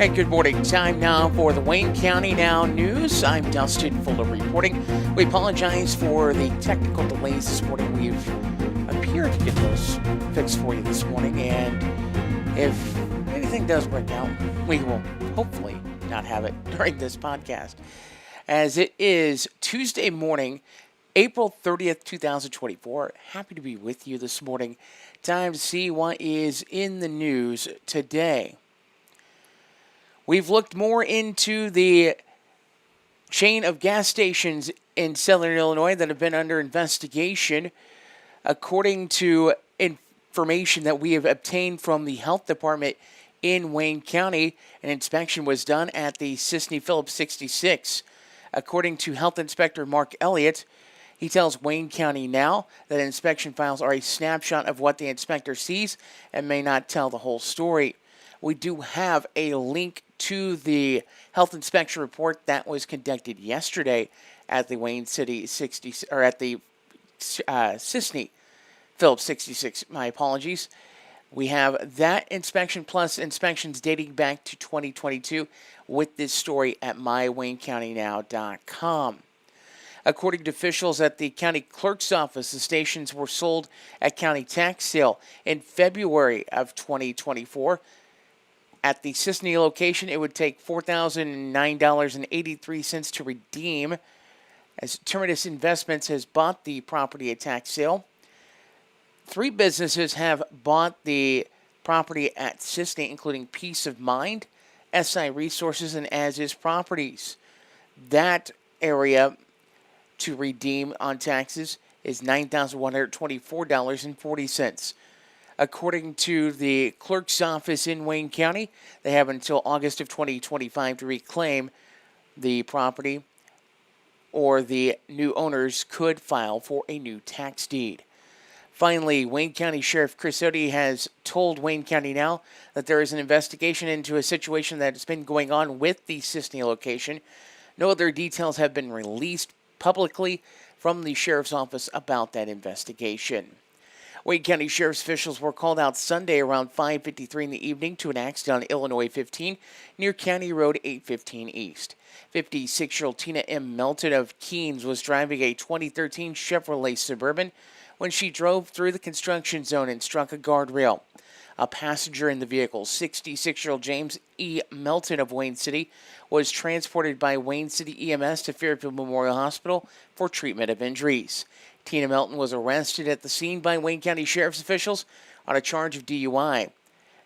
Hey, good morning. Time now for the Wayne County Now News. I'm Dustin Fuller reporting. We apologize for the technical delays this morning. We've appeared to get those fixed for you this morning, and if anything does work out, we will hopefully not have it during this podcast. As it is Tuesday morning, April 30th, 2024. Happy to be with you this morning. Time to see what is in the news today. We've looked more into the chain of gas stations in southern Illinois that have been under investigation. According to information that we have obtained from the health department in Wayne County, an inspection was done at the Sisney Phillips 66. According to Health Inspector Mark Elliott, he tells Wayne County Now that inspection files are a snapshot of what the inspector sees and may not tell the whole story. We do have a link to the health inspection report that was conducted yesterday at the Wayne City 60 or at the Sisney Phillips 66. My apologies. We have that inspection plus inspections dating back to 2022 with this story at mywaynecountynow.com. According to officials at the county clerk's office, the stations were sold at county tax sale in February of 2024. At the Sisney location, it would take $4,009.83 to redeem, as Terminus Investments has bought the property at tax sale. 3 businesses have bought the property at Sisney, including Peace of Mind, SI Resources, and As Is Properties. That area to redeem on taxes is $9,124.40. According to the clerk's office in Wayne County, they have until August of 2025 to reclaim the property, or the new owners could file for a new tax deed. Finally, Wayne County Sheriff Chris Odie has told Wayne County Now that there is an investigation into a situation that has been going on with the Sisney location. No other details have been released publicly from the sheriff's office about that investigation. Wayne County Sheriff's officials were called out Sunday around 5:53 in the evening to an accident on Illinois 15 near County Road 815 East. 56-year-old Tina M. Melton of Keens was driving a 2013 Chevrolet Suburban when she drove through the construction zone and struck a guardrail. A passenger in the vehicle, 66-year-old James E. Melton of Wayne City, was transported by Wayne City EMS to Fairfield Memorial Hospital for treatment of injuries. Tina Melton was arrested at the scene by Wayne County Sheriff's officials on a charge of DUI.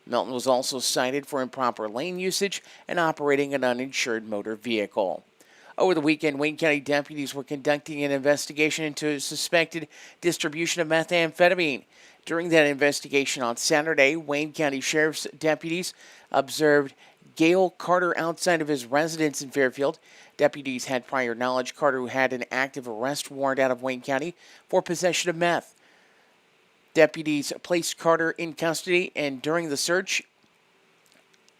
Melton was also cited for improper lane usage and operating an uninsured motor vehicle. Over the weekend, Wayne County deputies were conducting an investigation into a suspected distribution of methamphetamine. During that investigation on Saturday, Wayne County Sheriff's deputies observed Gail Carter outside of his residence in Fairfield. Deputies had prior knowledge Carter had an active arrest warrant out of Wayne County for possession of meth. Deputies placed Carter in custody and during the search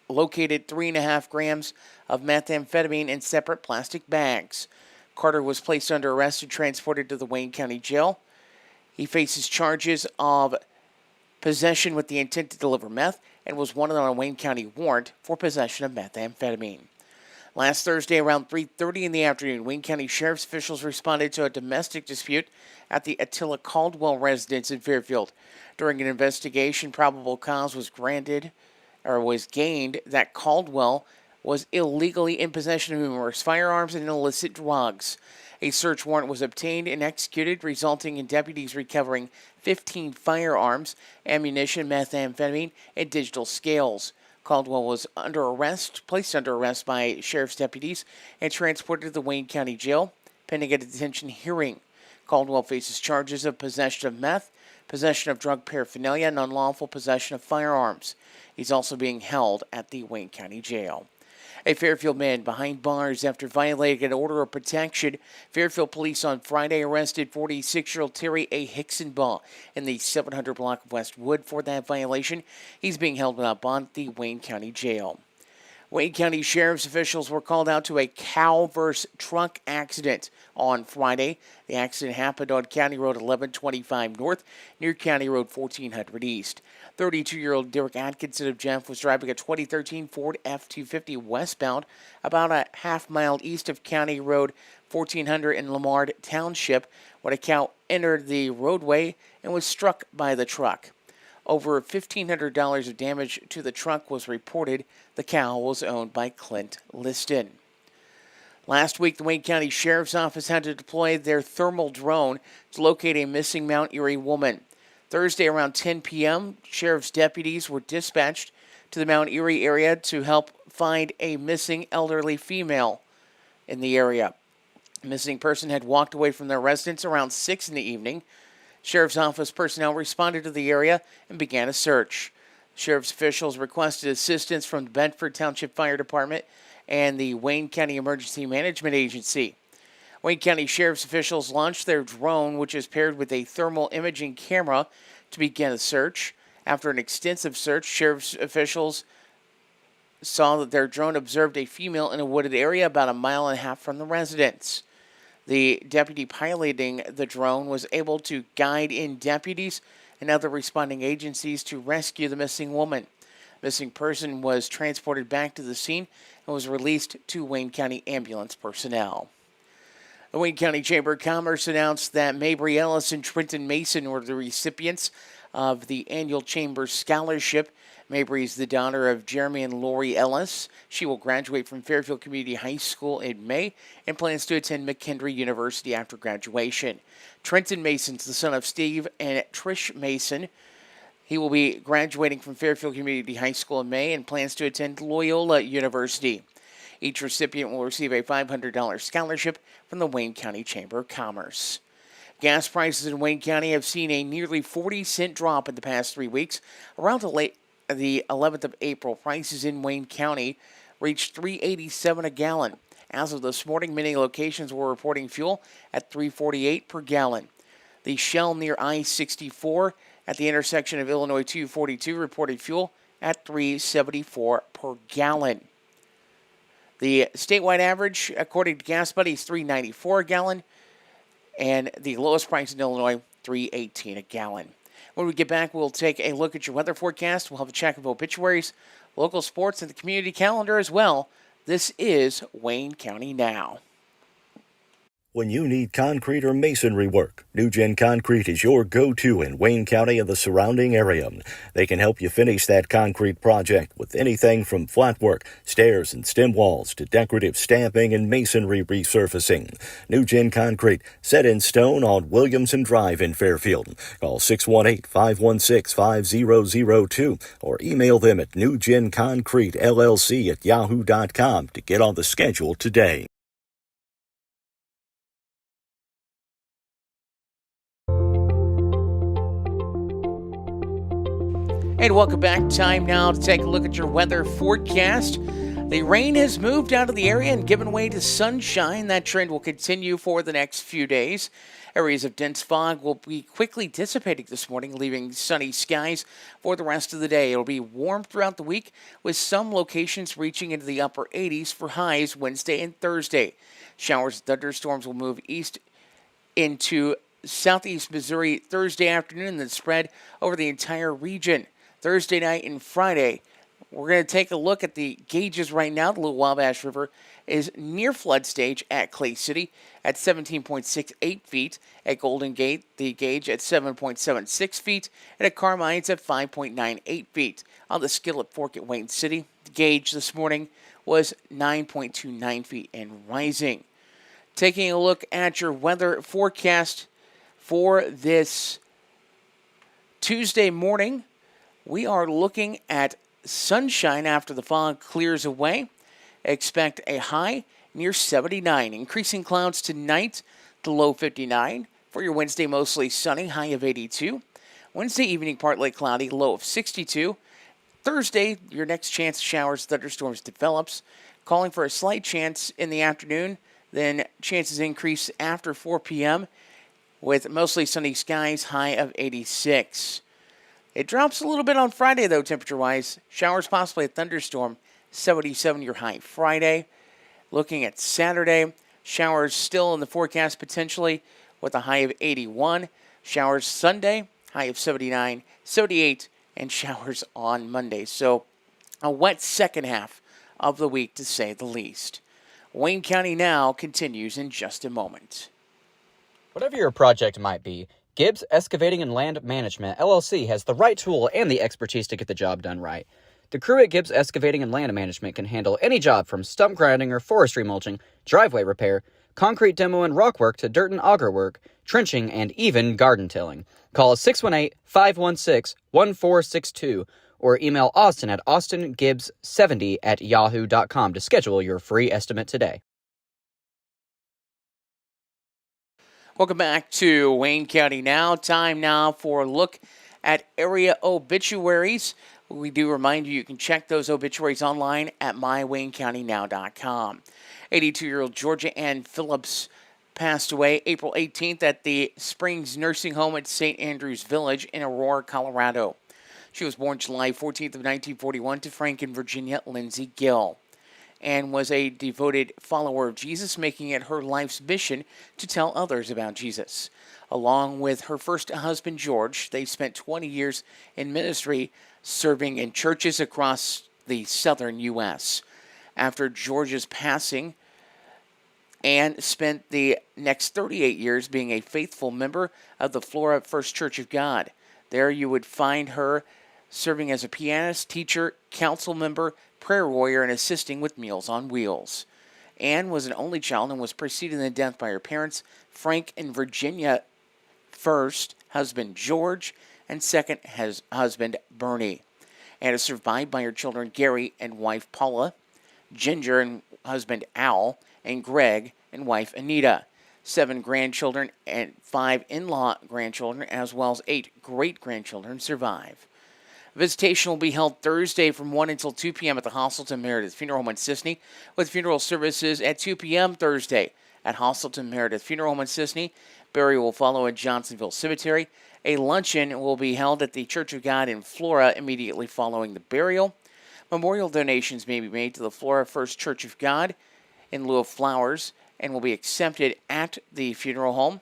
located 3.5 grams of methamphetamine in separate plastic bags. Carter was placed under arrest and transported to the Wayne County Jail. He faces charges of possession with the intent to deliver meth and was wanted on a Wayne County warrant for possession of methamphetamine. Last Thursday around 3:30 in the afternoon, Wayne County Sheriff's officials responded to a domestic dispute at the Attila Caldwell residence in Fairfield. During an investigation, probable cause was gained that Caldwell was illegally in possession of numerous firearms and illicit drugs. A search warrant was obtained and executed, resulting in deputies recovering 15 firearms, ammunition, methamphetamine, and digital scales. Caldwell was placed under arrest by sheriff's deputies, and transported to the Wayne County Jail, pending a detention hearing. Caldwell faces charges of possession of meth, possession of drug paraphernalia, and unlawful possession of firearms. He's also being held at the Wayne County Jail. A Fairfield man behind bars after violating an order of protection. Fairfield police on Friday arrested 46-year-old Terry A. Hicksonbaugh in the 700 block of Westwood for that violation. He's being held without bond at the Wayne County Jail. Wayne County Sheriff's officials were called out to a cow versus truck accident on Friday. The accident happened on County Road 1125 North near County Road 1400 East. 32-year-old Derek Atkinson of Jeff was driving a 2013 Ford F-250 westbound about a half mile east of County Road 1400 in Lamar Township when a cow entered the roadway and was struck by the truck. Over $1,500 of damage to the truck was reported. The cow was owned by Clint Liston. Last week, the Wayne County Sheriff's Office had to deploy their thermal drone to locate a missing Mount Erie woman. Thursday around 10 p.m., sheriff's deputies were dispatched to the Mount Erie area to help find a missing elderly female in the area. The missing person had walked away from their residence around 6 in the evening. Sheriff's Office personnel responded to the area and began a search. Sheriff's officials requested assistance from the Bedford Township Fire Department and the Wayne County Emergency Management Agency. Wayne County Sheriff's officials launched their drone, which is paired with a thermal imaging camera, to begin a search. After an extensive search, Sheriff's officials saw that their drone observed a female in a wooded area about a mile and a half from the residence. The deputy piloting the drone was able to guide in deputies and other responding agencies to rescue the missing woman. The missing person was transported back to the scene and was released to Wayne County ambulance personnel. The Wayne County Chamber of Commerce announced that Mabry Ellis and Trenton Mason were the recipients of the annual Chamber Scholarship. Mabry is the daughter of Jeremy and Lori Ellis. She will graduate from Fairfield Community High School in May and plans to attend McKendree University after graduation. Trenton Mason is the son of Steve and Trish Mason. He will be graduating from Fairfield Community High School in May and plans to attend Loyola University. Each recipient will receive a $500 scholarship from the Wayne County Chamber of Commerce. Gas prices in Wayne County have seen a nearly 40-cent drop in the past 3 weeks. Around the 11th of April, prices in Wayne County reached $3.87 a gallon. As of this morning, many locations were reporting fuel at $3.48 per gallon. The Shell near I-64 at the intersection of Illinois 242 reported fuel at $3.74 per gallon. The statewide average, according to Gas Buddy, is $3.94 a gallon, and the lowest price in Illinois, $3.18 a gallon. When we get back, we'll take a look at your weather forecast. We'll have a check of obituaries, local sports, and the community calendar as well. This is Wayne County Now. When you need concrete or masonry work, New Gen Concrete is your go-to in Wayne County and the surrounding area. They can help you finish that concrete project with anything from flat work, stairs and stem walls to decorative stamping and masonry resurfacing. New Gen Concrete, set in stone on Williamson Drive in Fairfield. Call 618-516-5002 or email them at newgenconcretellc@yahoo.com to get on the schedule today. And welcome back. Time now to take a look at your weather forecast. The rain has moved out of the area and given way to sunshine. That trend will continue for the next few days. Areas of dense fog will be quickly dissipating this morning, leaving sunny skies for the rest of the day. It'll be warm throughout the week, with some locations reaching into the upper 80s for highs Wednesday and Thursday. Showers and thunderstorms will move east into southeast Missouri Thursday afternoon and then spread over the entire region. Thursday night and Friday, we're going to take a look at the gauges right now. The Little Wabash River is near flood stage at Clay City at 17.68 feet. At Golden Gate, the gauge at 7.76 feet. And at Carmine, it's at 5.98 feet. On the Skillet Fork at Wayne City, the gauge this morning was 9.29 feet and rising. Taking a look at your weather forecast for this Tuesday morning, we are looking at sunshine after the fog clears away. Expect a high near 79. Increasing clouds tonight to low 59. For your Wednesday, mostly sunny, high of 82. Wednesday evening, partly cloudy, low of 62. Thursday, your next chance of showers, thunderstorms develops, calling for a slight chance in the afternoon. Then chances increase after 4 p.m. with mostly sunny skies, high of 86. It drops a little bit on Friday, though, temperature-wise. Showers, possibly a thunderstorm, 77 your high Friday. Looking at Saturday, showers still in the forecast potentially with a high of 81. Showers Sunday, high of 79, 78, and showers on Monday. So a wet second half of the week, to say the least. Wayne County Now continues in just a moment. Whatever your project might be, Gibbs Excavating and Land Management, LLC, has the right tool and the expertise to get the job done right. The crew at Gibbs Excavating and Land Management can handle any job from stump grinding or forestry mulching, driveway repair, concrete demo and rock work to dirt and auger work, trenching, and even garden tilling. Call us 618-516-1462 or email Austin at austingibbs70@yahoo.com to schedule your free estimate today. Welcome back to Wayne County Now. Time now for a look at area obituaries. We do remind you can check those obituaries online at mywaynecountynow.com. 82-year-old Georgia Ann Phillips passed away April 18th at the Springs Nursing Home at St. Andrews Village in Aurora, Colorado. She was born July 14th of 1941 to Frank and Virginia Lindsay Gill, and was a devoted follower of Jesus, making it her life's mission to tell others about Jesus. Along with her first husband, George, they spent 20 years in ministry, serving in churches across the southern U.S. After George's passing, Anne spent the next 38 years being a faithful member of the Flora First Church of God. There you would find her serving as a pianist, teacher, council member, prayer warrior, and assisting with Meals on Wheels. Anne was an only child and was preceded in death by her parents, Frank and Virginia, first husband George, and second husband Bernie. Anne is survived by her children Gary and wife Paula, Ginger and husband Al, and Greg and wife Anita. 7 grandchildren and 5 in-law grandchildren, as well as 8 great-grandchildren survive. Visitation will be held Thursday from 1 until 2 p.m. at the Hostelton Meredith Funeral Home in Sisney, with funeral services at 2 p.m. Thursday at Hostelton Meredith Funeral Home in Sisney. Burial will follow at Johnsonville Cemetery. A luncheon will be held at the Church of God in Flora immediately following the burial. Memorial donations may be made to the Flora First Church of God in lieu of flowers and will be accepted at the funeral home.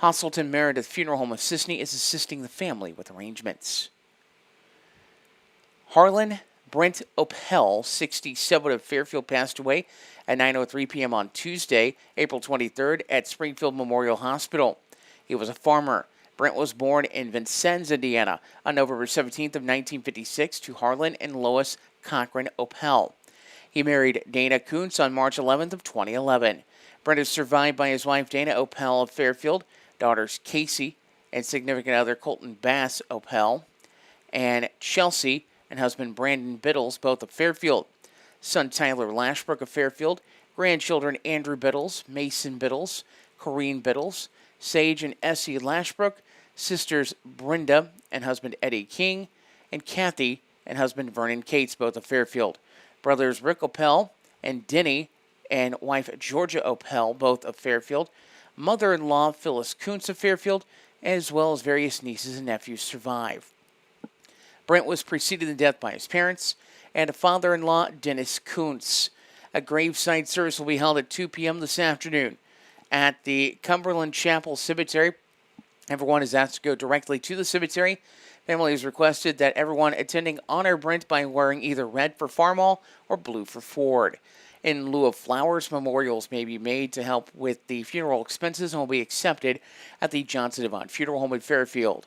Hostelton Meredith Funeral Home of Sisney is assisting the family with arrangements. Harlan Brent Opel, 67 of Fairfield, passed away at 9:03 p.m. on Tuesday, April 23rd at Springfield Memorial Hospital. He was a farmer. Brent was born in Vincennes, Indiana, on November 17th of 1956 to Harlan and Lois Cochran Opel. He married Dana Kuntz on March 11th of 2011. Brent is survived by his wife Dana Opel of Fairfield, daughters Casey and significant other Colton Bass Opel, and Chelsea and husband Brandon Biddles, both of Fairfield. Son Tyler Lashbrook of Fairfield, grandchildren Andrew Biddles, Mason Biddles, Corrine Biddles, Sage and Essie Lashbrook, sisters Brenda and husband Eddie King, and Kathy and husband Vernon Cates, both of Fairfield. Brothers Rick Opel and Denny and wife Georgia Opel, both of Fairfield. Mother-in-law Phyllis Kuntz of Fairfield, as well as various nieces and nephews survive. Brent was preceded in death by his parents and a father-in-law, Dennis Kuntz. A graveside service will be held at 2 p.m. this afternoon at the Cumberland Chapel Cemetery. Everyone is asked to go directly to the cemetery. Family has requested that everyone attending honor Brent by wearing either red for Farmall or blue for Ford. In lieu of flowers, memorials may be made to help with the funeral expenses and will be accepted at the Johnson Devon Funeral Home in Fairfield.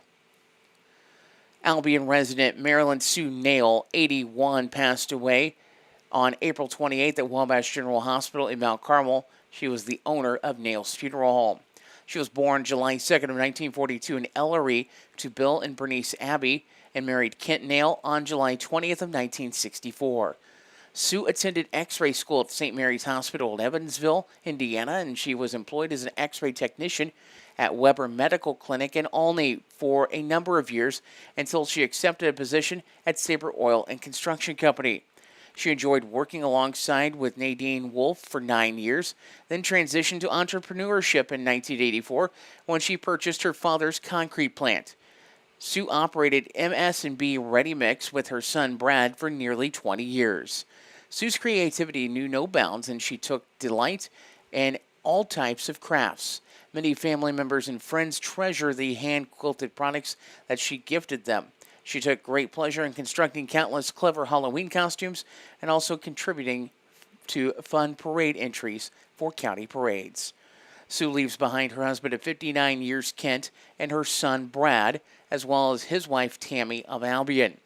Albion resident Marilyn Sue Nail, 81, passed away on April 28th at Wabash General Hospital in Mount Carmel. She was the owner of Nail's Funeral Home. She was born July 2nd of 1942 in Ellery to Bill and Bernice Abbey and married Kent Nail on July 20th of 1964. Sue attended X-ray school at St. Mary's Hospital in Evansville, Indiana, and she was employed as an X-ray technician at Weber Medical Clinic in Olney for a number of years until she accepted a position at Sabre Oil and Construction Company. She enjoyed working alongside with Nadine Wolf for 9 years, then transitioned to entrepreneurship in 1984 when she purchased her father's concrete plant. Sue operated MS&B Ready Mix with her son Brad for nearly 20 years. Sue's creativity knew no bounds, and she took delight in all types of crafts. Many family members and friends treasure the hand-quilted products that she gifted them. She took great pleasure in constructing countless clever Halloween costumes and also contributing to fun parade entries for county parades. Sue leaves behind her husband of 59 years, Kent, and her son, Brad, as well as his wife, Tammy of Albion.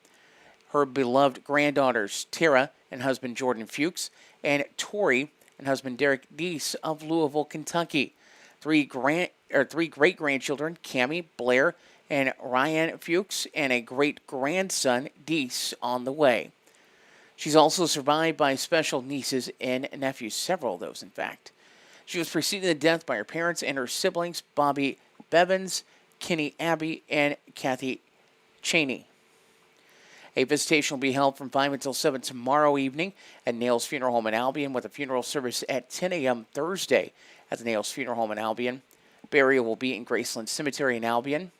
Her beloved granddaughters, Tara and husband Jordan Fuchs, and Tori and husband Derek Deese of Louisville, Kentucky. Three great-grandchildren, Cammie, Blair, and Ryan Fuchs, and a great-grandson, Deese, on the way. She's also survived by special nieces and nephews, several of those, in fact. She was preceded to death by her parents and her siblings, Bobby Bevins, Kenny Abbey, and Kathy Cheney. A visitation will be held from 5 until 7 tomorrow evening at Nails Funeral Home in Albion, with a funeral service at 10 a.m. Thursday at the Nails Funeral Home in Albion. Burial will be in Graceland Cemetery in Albion.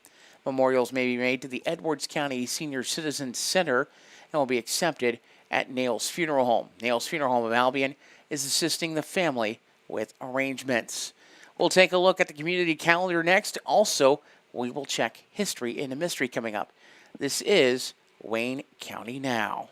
Memorials may be made to the Edwards County Senior Citizen Center and will be accepted at Nails Funeral Home. Nails Funeral Home of Albion is assisting the family with arrangements. We'll take a look at the community calendar next. Also, we will check history in a mystery coming up. This is Wayne County Now.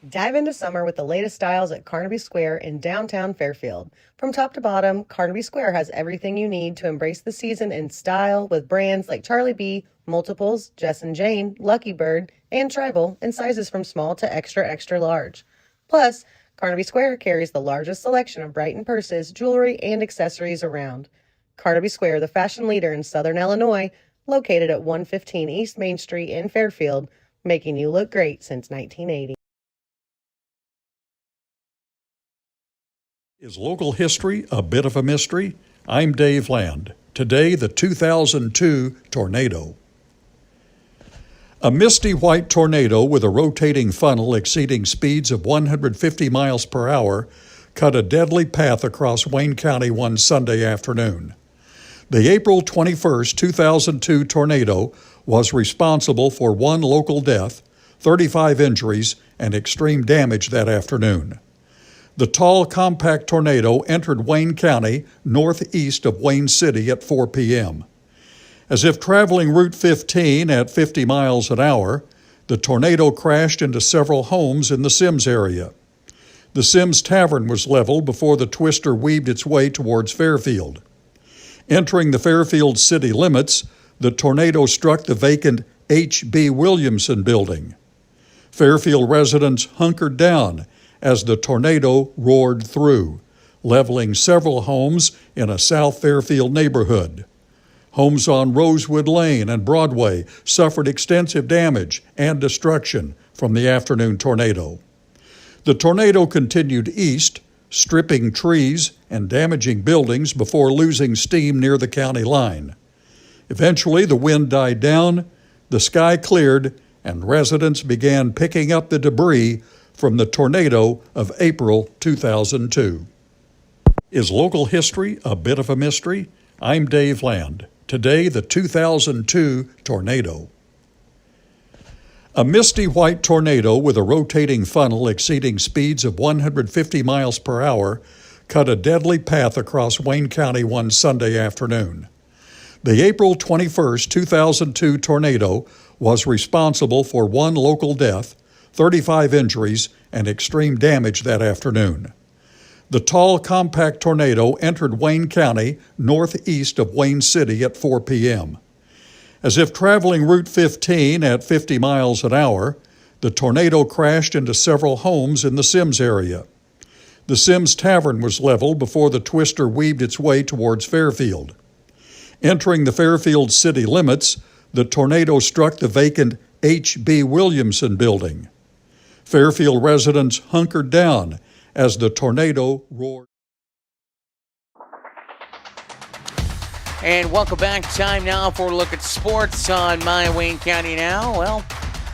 Dive into summer with the latest styles at Carnaby Square in downtown Fairfield. From top to bottom, Carnaby Square has everything you need to embrace the season in style with brands like Charlie B, Multiples, Jess and Jane, Lucky Bird, and Tribal in sizes from small to extra, extra large. Plus, Carnaby Square carries the largest selection of Brighton purses, jewelry, and accessories around. Carnaby Square, the fashion leader in Southern Illinois, located at 115 East Main Street in Fairfield, making you look great since 1980. Is local history a bit of a mystery? I'm Dave Land. Today, the 2002 tornado. A misty white tornado with a rotating funnel exceeding speeds of 150 miles per hour cut a deadly path across Wayne County one Sunday afternoon. The April 21, 2002 tornado was responsible for 1 local death, 35 injuries, and extreme damage that afternoon. The tall, compact tornado entered Wayne County northeast of Wayne City at 4 p.m. As if traveling Route 15 at 50 miles an hour, the tornado crashed into several homes in the Sims area. The Sims Tavern was leveled before the twister weaved its way towards Fairfield. Entering the Fairfield city limits, the tornado struck the vacant H.B. Williamson building. Fairfield residents hunkered down as the tornado roared through, leveling several homes in a South Fairfield neighborhood. Homes on Rosewood Lane and Broadway suffered extensive damage and destruction from the afternoon tornado. The tornado continued east, stripping trees and damaging buildings before losing steam near the county line. Eventually, the wind died down, the sky cleared, and residents began picking up the debris from the tornado of April 2002. Is local history a bit of a mystery? I'm Dave Land. Today, the 2002 tornado. A misty white tornado with a rotating funnel exceeding speeds of 150 miles per hour cut a deadly path across Wayne County one Sunday afternoon. The April 21, 2002 tornado was responsible for 1 local death, 35 injuries, and extreme damage that afternoon. The tall, compact tornado entered Wayne County northeast of Wayne City at 4 p.m. As if traveling Route 15 at 50 miles an hour, the tornado crashed into several homes in the Sims area. The Sims Tavern was leveled before the twister weaved its way towards Fairfield. Entering the Fairfield city limits, the tornado struck the vacant H.B. Williamson building. Fairfield residents hunkered down as the tornado roared. And welcome back. Time now for a look at sports on My Wayne County Now. Well,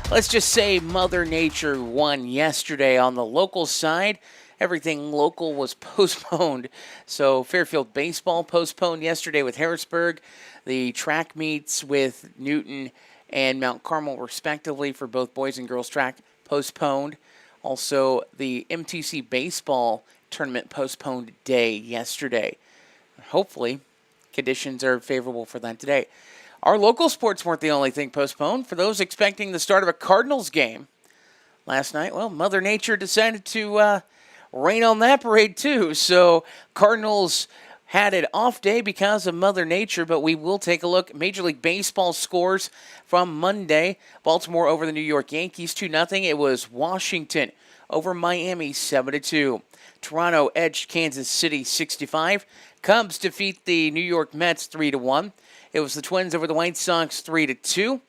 let's just say Mother Nature won yesterday on the local side everything local was postponed. So Fairfield baseball postponed yesterday with Harrisburg. The track meets with Newton and Mount Carmel, respectively, for both boys and girls track postponed. Also, the MTC baseball tournament postponed day yesterday. Hopefully, conditions are favorable for that today. Our local sports weren't the only thing postponed. For those expecting the start of a Cardinals game last night, well, Mother Nature decided to rain on that parade too. So Cardinals had an off day because of Mother Nature, but we will take a look. Major League Baseball scores from Monday. Baltimore over the New York Yankees 2-0. It was Washington over Miami 7-2. Toronto edged Kansas City 65. Cubs defeat the New York Mets 3-1. It was the Twins over the White Sox 3-2.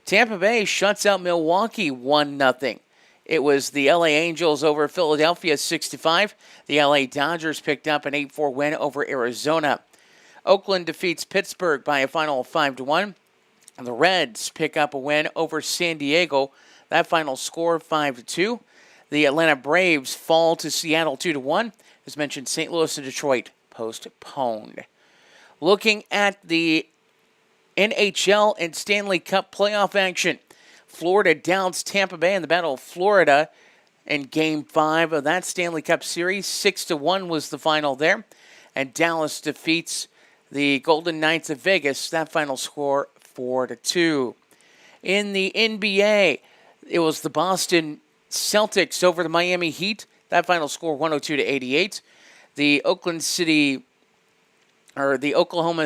Tampa Bay shuts out Milwaukee 1-0. It was the LA Angels over Philadelphia 65. The LA Dodgers picked up an 8-4 win over Arizona. Oakland defeats Pittsburgh by a final of 5-1. And the Reds pick up a win over San Diego. That final score 5-2. The Atlanta Braves fall to Seattle 2-1. As mentioned, St. Louis and Detroit postponed. Looking at the NHL and Stanley Cup playoff action. Florida downs Tampa Bay in the Battle of Florida in Game 5 of that Stanley Cup Series. 6-1 was the final there. And Dallas defeats the Golden Knights of Vegas. That final score 4-2. In the NBA, it was the Boston Celtics over the Miami Heat. That final score 102-88. The Oklahoma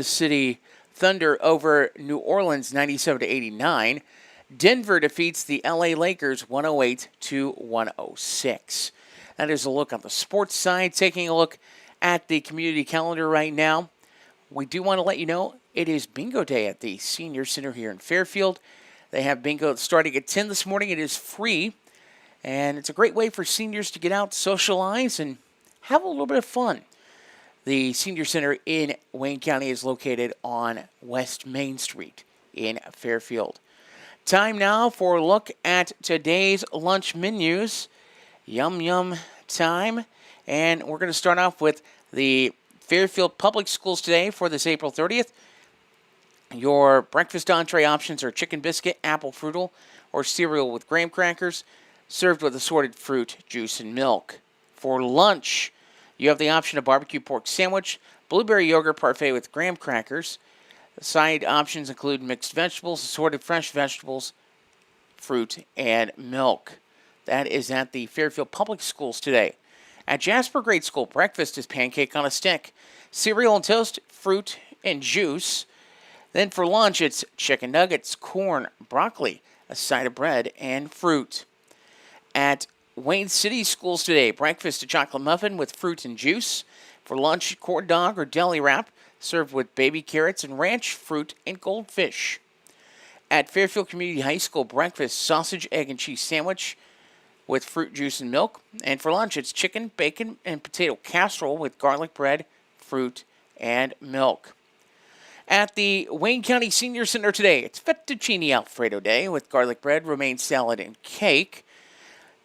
City Thunder over New Orleans 97-89. Denver defeats the LA Lakers 108-106. That is a look on the sports side. Taking a look at the community calendar right now, we do want to let you know it is bingo day at the Senior Center here in Fairfield. They have bingo starting at 10 this morning. It is free, and it's a great way for seniors to get out, socialize, and have a little bit of fun. The Senior Center in Wayne County is located on West Main Street in Fairfield. Time now for a look at today's lunch menus. Yum, yum time. And we're going to start off with the Fairfield Public Schools today for this April 30th. Your breakfast entree options are chicken biscuit, apple strudel, or cereal with graham crackers, served with assorted fruit, juice, and milk. For lunch, you have the option of barbecue pork sandwich, blueberry yogurt parfait with graham crackers. Side options include mixed vegetables, assorted fresh vegetables, fruit, and milk. That is at the Fairfield Public Schools today. At Jasper Grade School, breakfast is pancake on a stick, cereal and toast, fruit, and juice. Then for lunch, it's chicken nuggets, corn, broccoli, a side of bread, and fruit. At Wayne City Schools today, breakfast a chocolate muffin with fruit and juice. For lunch, corn dog or deli wrap, served with baby carrots and ranch, fruit, and goldfish. At Fairfield Community High School, breakfast, sausage, egg, and cheese sandwich with fruit, juice, and milk. And for lunch, it's chicken, bacon, and potato casserole with garlic bread, fruit, and milk. At the Wayne County Senior Center today, it's Fettuccine Alfredo Day with garlic bread, romaine salad, and cake.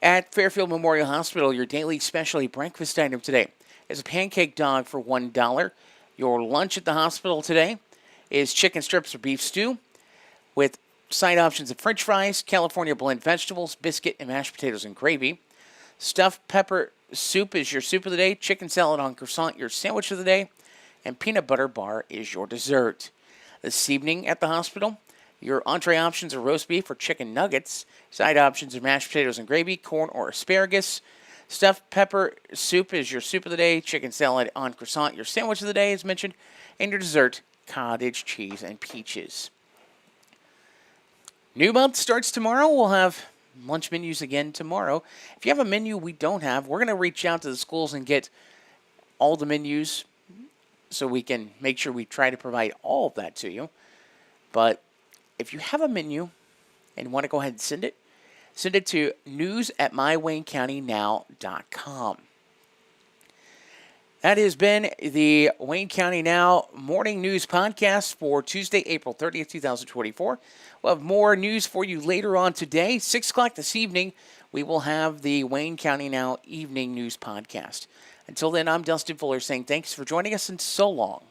At Fairfield Memorial Hospital, your daily specialty breakfast item today is a pancake dog for $1. Your lunch at the hospital today is chicken strips or beef stew with side options of french fries, California blend vegetables, biscuit, and mashed potatoes and gravy. Stuffed pepper soup is your soup of the day. Chicken salad on croissant, your sandwich of the day. And peanut butter bar is your dessert. This evening at the hospital, your entree options are roast beef or chicken nuggets. Side options are mashed potatoes and gravy, corn or asparagus. Stuffed pepper soup is your soup of the day. Chicken salad on croissant, your sandwich of the day, as mentioned. And your dessert, cottage cheese and peaches. New month starts tomorrow. We'll have lunch menus again tomorrow. If you have a menu we don't have, we're going to reach out to the schools and get all the menus so we can make sure we try to provide all of that to you. But if you have a menu and want to go ahead and send it to news@mywaynecountynow.com. That has been the Wayne County Now Morning News Podcast for Tuesday, April 30th, 2024. We'll have more news for you later on today. 6 o'clock this evening, we will have the Wayne County Now Evening News Podcast. Until then, I'm Dustin Fuller saying thanks for joining us and so long.